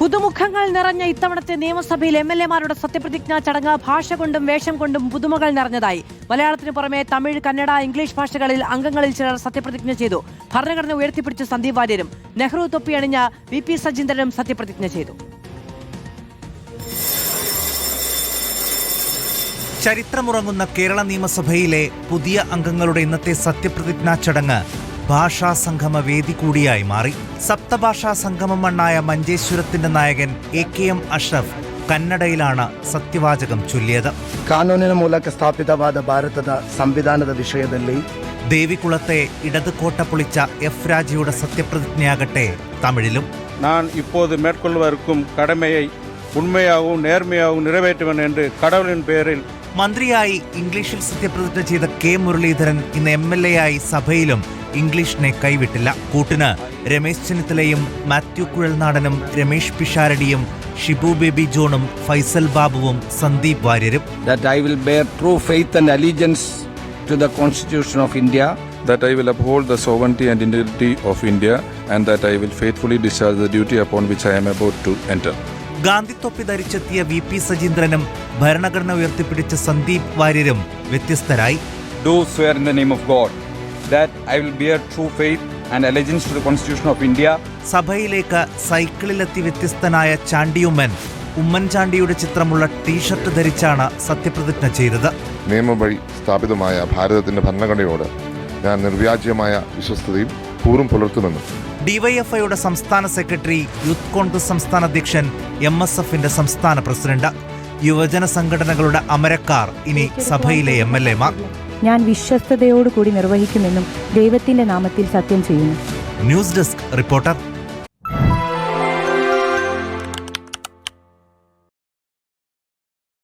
പുതുമുഖങ്ങൾ നിറഞ്ഞ ഇത്തവണത്തെ നിയമസഭയിൽ MLA-മാരുടെ സത്യപ്രതിജ്ഞാ ചടങ്ങ് ഭാഷ കൊണ്ടും വേഷം കൊണ്ടും പുതുമകൾ നിറഞ്ഞതായി. മലയാളത്തിന് പുറമെ തമിഴ്, കന്നഡ, ഇംഗ്ലീഷ് ഭാഷകളിൽ അംഗങ്ങളിൽ ചിലർ സത്യപ്രതിജ്ഞ ചെയ്തു. ഭരണഘടന ഉയർത്തിപ്പിടിച്ച സന്ദീപ് വാര്യരും നെഹ്റു തൊപ്പിയണിഞ്ഞ VP സജീന്ദ്രനും സത്യപ്രതിജ്ഞ ചെയ്തു. ചരിത്രമുറങ്ങുന്ന കേരള നിയമസഭയിലെ പുതിയ അംഗങ്ങളുടെ ഇന്നത്തെ സത്യപ്രതിജ്ഞാ ചടങ്ങ് ഭാഷാ സംഗമ വേദി കൂടിയായി മാറി. സപ്തഭാഷാ സംഗമം മണ്ണായ മഞ്ചേശ്വരത്തിന്റെ നായകൻ AKM അഷ്റഫ് കന്നഡയിലാണ് സത്യവാചകം ചൊല്ലിയത്. ಕಾನೂನಿನ ಮೂಲಕ ಸ್ಥಾಪಿತವಾದ ಭಾರತದ ಸಂವಿಧಾನದ ವಿಷಯದಲ್ಲಿ ദേവികുളത്തെ ഇടത് കോട്ട പൊളിച്ച F രാജയുടെ സത്യപ്രതിജ്ഞയാകട്ടെ തമിഴിലും. ഞാൻ ഇപ്പോൾ മേற்கொள்வதற்கும் கடமையை ഉണ്മയാവും നേർമയാവും നിറവേറ്റുവൻ എന്ന് കടവുളിൻ പേരിൽ. മന്ത്രിയായി ഇംഗ്ലീഷിൽ സത്യപ്രതിജ്ഞ ചെയ്ത K മുരളീധരൻ ഇന്ന് MLA-ആയി സഭയിലും ഇംഗ്ലീഷിനെ കൈവിട്ടില്ല. കൂട്ടിന് രമേശ് ചെന്നിത്തലയും മാത്യു കുഴൽനാടനും രമേശ് പിഷാരടിയും ഷിബു ബേബി ജോണും ഫൈസൽ ബാബുവും സന്ദീപ് വാര്യരും. That I will bear true faith and allegiance to the Constitution of India. That I will uphold the sovereignty and integrity of India and that I will faithfully discharge the duty upon which I am about to enter. ഗാന്ധിത്തൊപ്പി ധരിച്ചെത്തിയ VP സജീന്ദ്രനും ഭരണഘടന ഉയർത്തിപ്പിടിച്ച Sandeep വാര്യരും വ്യത്യസ്തരായി. Do swear in the name of God that I will bear true faith and allegiance to the Constitution of India. സഭയിലേക്ക് സൈക്കിളിലെത്തി വ്യത്യസ്തനായ ചാണ്ടിയുമ്മൻ ഉമ്മൻചാണ്ടിയുടെ ചിത്രമുള്ള T shirt ധരിച്ചാണ് സത്യപ്രതിജ്ഞ ചെയ്തത്. നിയമം വഴി സ്ഥാപിതമായ ഭാരതത്തിന്റെ ഭരണഘടനയോട് ഞാൻ നിർവ്യാജ്യമായ വിശ്വസ്തയും കൂറും പുലർത്തുമെന്നും. DYFIയുടെ സംസ്ഥാന സെക്രട്ടറി, യൂത്ത് കോൺഗ്രസ് സംസ്ഥാന അധ്യക്ഷൻ, MSFന്റെ സംസ്ഥാന പ്രസിഡന്റ്, യുവജന സംഘടനകളുടെ അമരക്കാർ ഇനി സഭയിലെ MLA-മാർ. ഞാൻ വിശ്വസ്തയോടുകൂടി നിർവഹിക്കുമെന്നും ദൈവത്തിന്റെ നാമത്തിൽ സത്യം ചെയ്യുന്നു. News desk reporter.